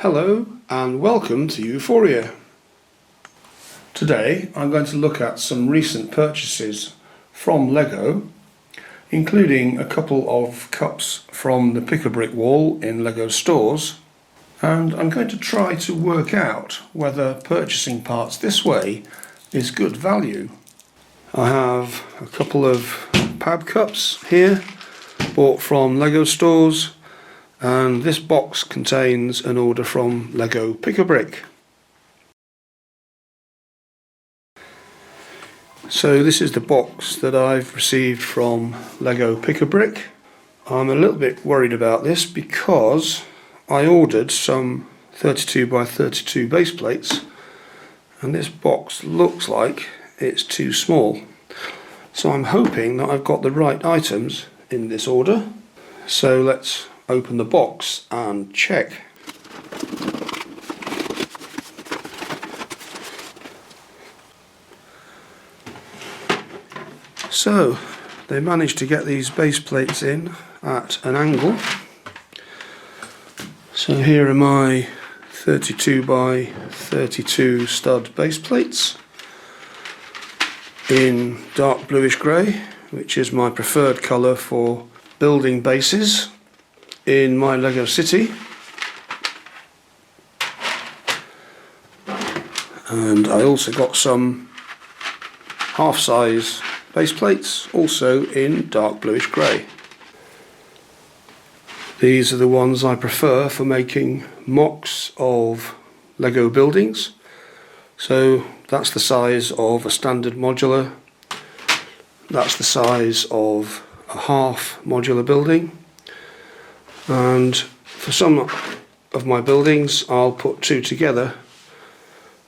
Hello and welcome to Euphoria. Today I'm going to look at some recent purchases from LEGO, including a couple of cups from the Pick-a-Brick wall in LEGO stores, and I'm going to try to work out whether purchasing parts this way is good value. I have a couple of PAB cups here, bought from LEGO stores, and this box contains an order from LEGO Pick-a-Brick. So this is the box that I've received from LEGO Pick-a-Brick. I'm a little bit worried about this because I ordered some 32 by 32 base plates and this box looks like it's too small. So I'm hoping that I've got the right items in this order. So let's open the box and check. So they managed to get these base plates in at an angle. So here are my 32 by 32 stud base plates in dark bluish grey, which is my preferred colour for building bases in my LEGO city. And I also got some half-size base plates, also in dark bluish grey. These are the ones I prefer for making mocks of LEGO buildings. So that's the size of a standard modular, that's the size of a half modular building, and for some of my buildings I'll put two together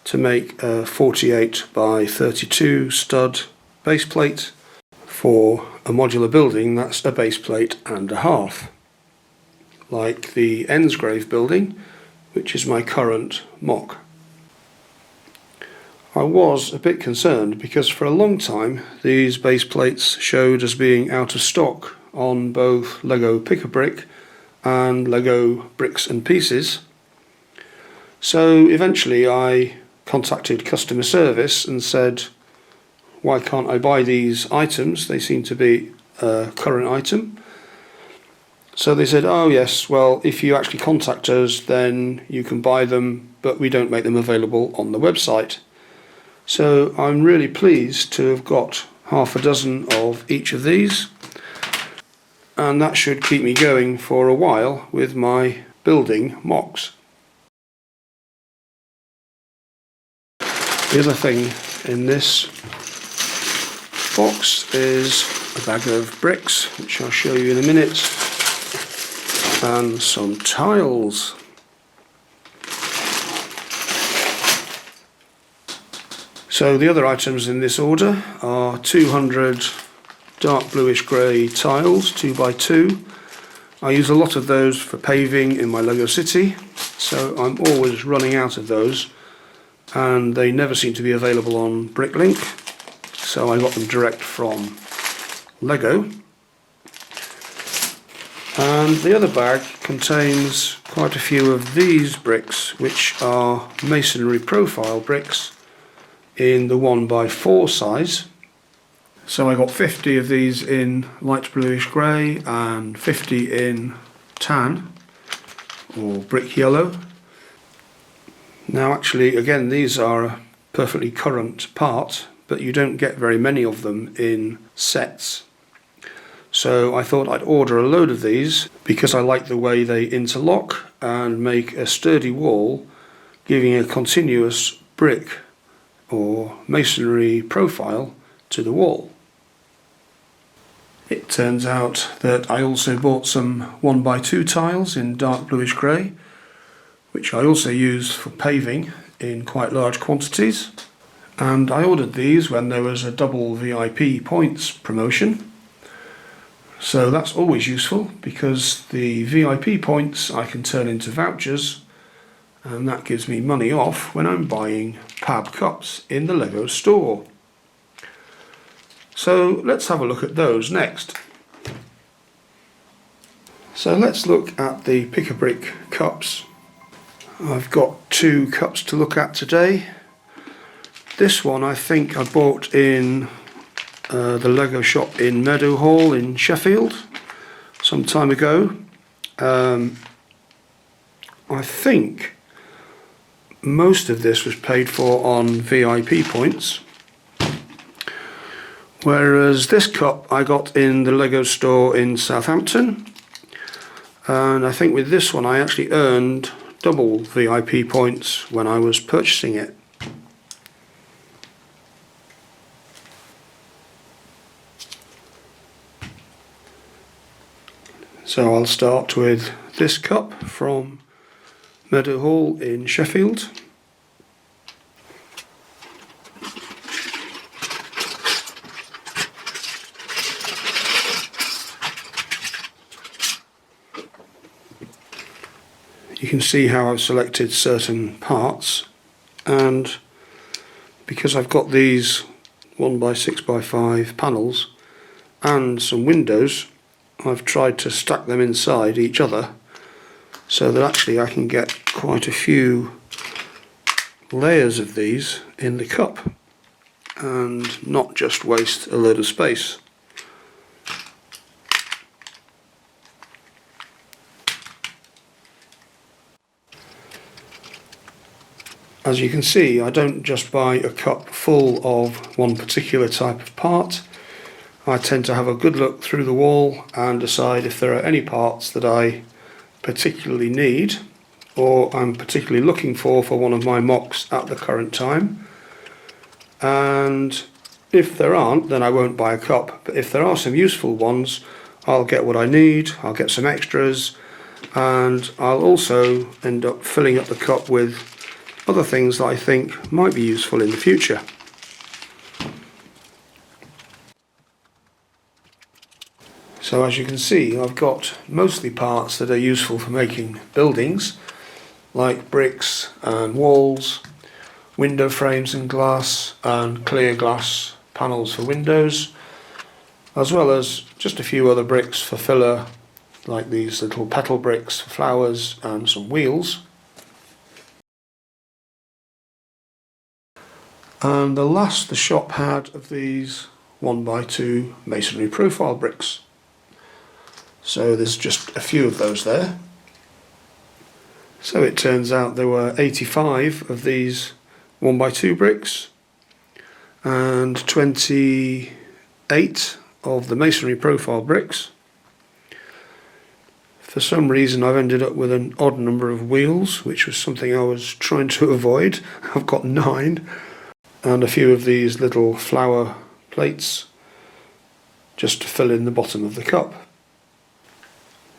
to make a 48 by 32 stud base plate. For a modular building, that's a base plate and a half, like the Ensgrave building, which is my current mock. I was a bit concerned because for a long time these base plates showed as being out of stock on both LEGO Pick-a-Brick and LEGO Bricks and Pieces. So eventually I contacted customer service and said, why can't I buy these items? They seem to be a current item. So they said, oh yes, well if you actually contact us then you can buy them, but we don't make them available on the website. So I'm really pleased to have got half a dozen of each of these, and that should keep me going for a while with my building mocks. The other thing in this box is a bag of bricks, which I'll show you in a minute, and some tiles. So the other items in this order are 200 dark bluish grey tiles, 2x2. I use a lot of those for paving in my LEGO city, so I'm always running out of those, and they never seem to be available on Bricklink, so I got them direct from LEGO. And the other bag contains quite a few of these bricks, which are masonry profile bricks in the 1x4 size. So I got 50 of these in light bluish grey and 50 in tan or brick yellow. Now actually, again, these are a perfectly current part, but you don't get very many of them in sets. So I thought I'd order a load of these because I like the way they interlock and make a sturdy wall, giving a continuous brick or masonry profile to the wall. It turns out that I also bought some 1x2 tiles in dark bluish grey, which I also use for paving in quite large quantities, and I ordered these when there was a double VIP points promotion. So that's always useful because the VIP points I can turn into vouchers, and that gives me money off when I'm buying PAB Cups in the LEGO store. So let's have a look at those next. So let's look at the Pick-a-Brick cups. I've got two cups to look at today. This one I think I bought in the Lego shop in Meadowhall in Sheffield some time ago. I think most of this was paid for on VIP points, whereas this cup I got in the Lego store in Southampton, and I think with this one I actually earned double VIP points when I was purchasing it. So I'll start with this cup from Meadowhall in Sheffield. You can see how I've selected certain parts, and because I've got these 1x6x5 panels and some windows, I've tried to stack them inside each other so that actually I can get quite a few layers of these in the cup and not just waste a load of space. As you can see, I don't just buy a cup full of one particular type of part. I tend to have a good look through the wall and decide if there are any parts that I particularly need or I'm particularly looking for one of my mocks at the current time. And if there aren't, then I won't buy a cup. But if there are some useful ones, I'll get what I need, I'll get some extras, and I'll also end up filling up the cup with other things that I think might be useful in the future. So as you can see, I've got mostly parts that are useful for making buildings, like bricks and walls, window frames and glass, and clear glass panels for windows, as well as just a few other bricks for filler, like these little petal bricks for flowers and some wheels. And the last the shop had of these 1x2 masonry profile bricks. So there's just a few of those there. So it turns out there were 85 of these 1x2 bricks and 28 of the masonry profile bricks. For some reason I've ended up with an odd number of wheels, which was something I was trying to avoid. I've got 9. And a few of these little flower plates just to fill in the bottom of the cup.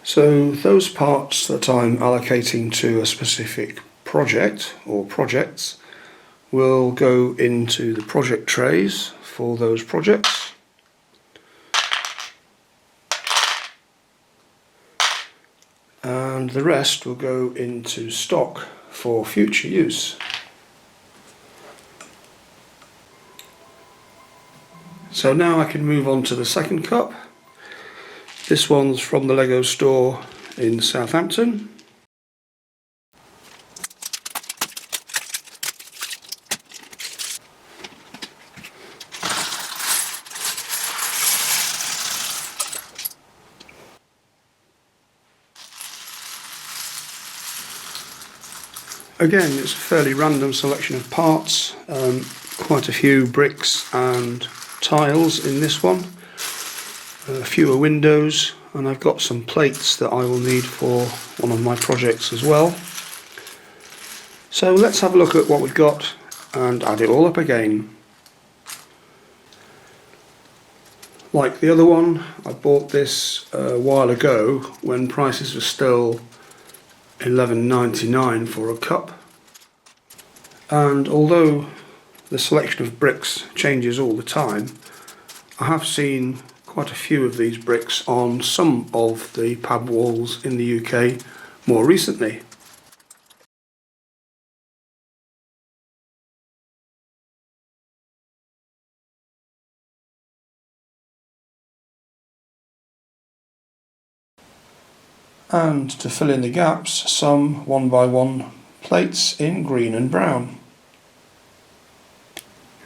So those parts that I'm allocating to a specific project or projects will go into the project trays for those projects. And the rest will go into stock for future use. So now I can move on to the second cup. This one's from the Lego store in Southampton. Again, it's a fairly random selection of parts, quite a few bricks and tiles in this one, fewer windows, and I've got some plates that I will need for one of my projects as well. So let's have a look at what we've got and add it all up again. Like the other one, I bought this a while ago when prices were still £11.99 for a cup, and although the selection of bricks changes all the time, I have seen quite a few of these bricks on some of the pab walls in the UK more recently. And to fill in the gaps, some 1x1 plates in green and brown.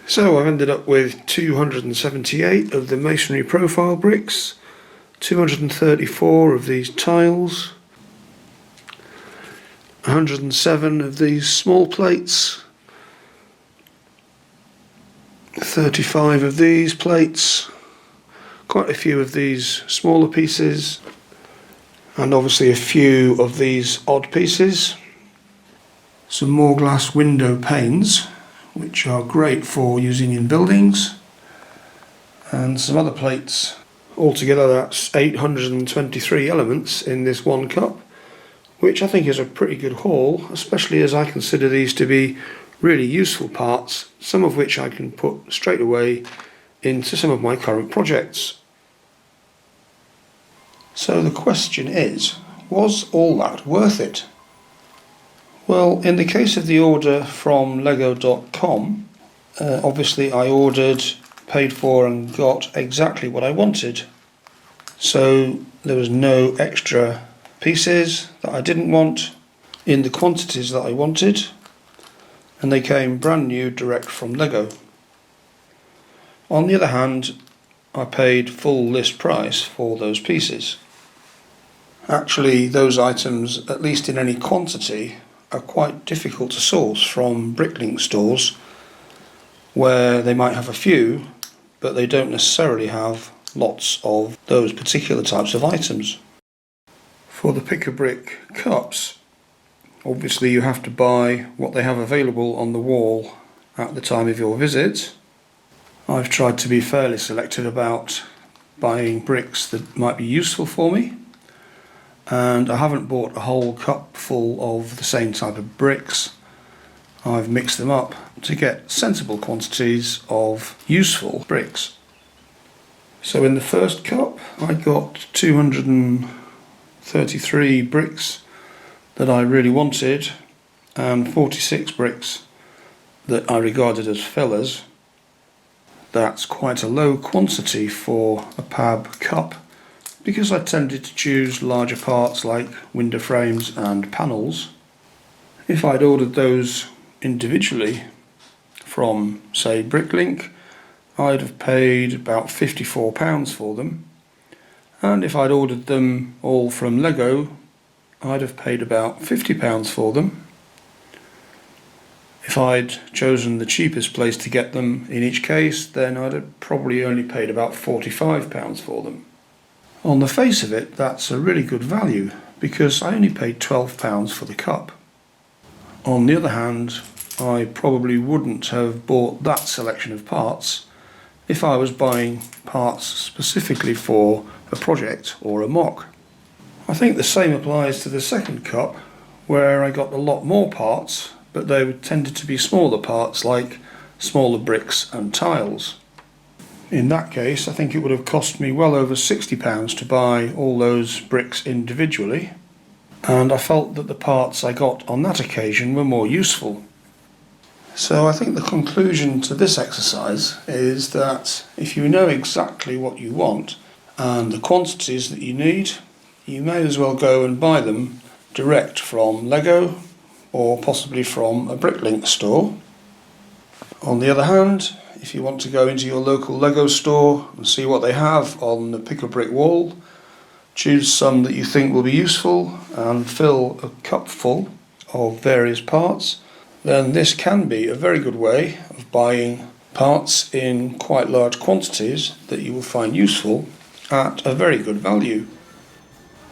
So I've ended up with 278 of the masonry profile bricks, 234 of these tiles, 107 of these small plates, 35 of these plates, quite a few of these smaller pieces, and obviously a few of these odd pieces. Some more glass window panes, which are great for using in buildings, and some other plates. Altogether that's 823 elements in this one cup, which I think is a pretty good haul, especially as I consider these to be really useful parts, some of which I can put straight away into some of my current projects. So the question is, was all that worth it? Well, in the case of the order from LEGO.com, obviously I ordered, paid for and got exactly what I wanted. So there was no extra pieces that I didn't want in the quantities that I wanted, and they came brand new direct from LEGO. On the other hand, I paid full list price for those pieces. Actually, those items, at least in any quantity, are quite difficult to source from bricklink stores, where they might have a few, but they don't necessarily have lots of those particular types of items. For the Pick-a-Brick cups, obviously you have to buy what they have available on the wall at the time of your visit. I've tried to be fairly selective about buying bricks that might be useful for me, and I haven't bought a whole cup full of the same type of bricks. I've mixed them up to get sensible quantities of useful bricks. So in the first cup I got 233 bricks that I really wanted and 46 bricks that I regarded as fillers. That's quite a low quantity for a PAB cup, because I tended to choose larger parts like window frames and panels. If I'd ordered those individually from, say, Bricklink, I'd have paid about £54 for them, and if I'd ordered them all from LEGO, I'd have paid about £50 for them. If I'd chosen the cheapest place to get them in each case, then I'd have probably only paid about £45 for them. On the face of it, that's a really good value, because I only paid £12 for the cup. On the other hand, I probably wouldn't have bought that selection of parts if I was buying parts specifically for a project or a mock. I think the same applies to the second cup, where I got a lot more parts, but they tended to be smaller parts like smaller bricks and tiles. In that case, I think it would have cost me well over £60 to buy all those bricks individually, and I felt that the parts I got on that occasion were more useful. So I think the conclusion to this exercise is that if you know exactly what you want and the quantities that you need, you may as well go and buy them direct from LEGO or possibly from a Bricklink store. On the other hand, if you want to go into your local LEGO store and see what they have on the Pick-a-Brick wall, choose some that you think will be useful and fill a cup full of various parts, then this can be a very good way of buying parts in quite large quantities that you will find useful at a very good value.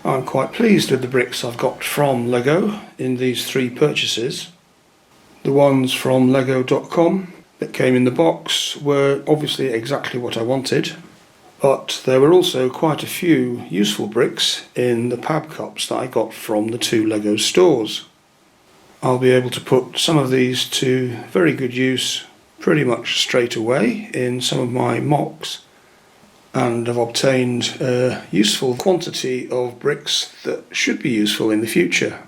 I'm quite pleased with the bricks I've got from LEGO in these three purchases. The ones from LEGO.com that came in the box were obviously exactly what I wanted, but there were also quite a few useful bricks in the PAB Cups that I got from the two LEGO stores. I'll be able to put some of these to very good use pretty much straight away in some of my mocks, and have obtained a useful quantity of bricks that should be useful in the future.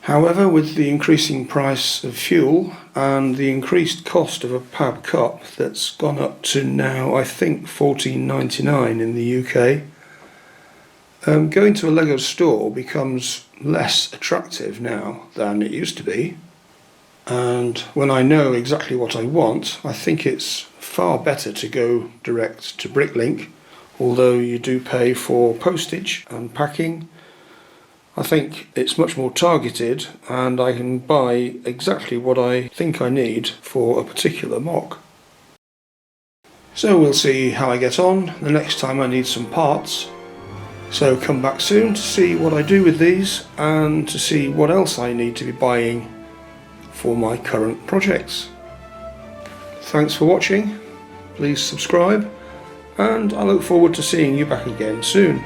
However, with the increasing price of fuel and the increased cost of a PAB Cup that's gone up to now I think £14.99 in the UK, going to a LEGO store becomes less attractive now than it used to be, and when I know exactly what I want, I think it's far better to go direct to Bricklink, although you do pay for postage and packing. I think it's much more targeted and I can buy exactly what I think I need for a particular mock. So we'll see how I get on the next time I need some parts. So come back soon to see what I do with these and to see what else I need to be buying for my current projects. Thanks for watching, please subscribe, and I look forward to seeing you back again soon.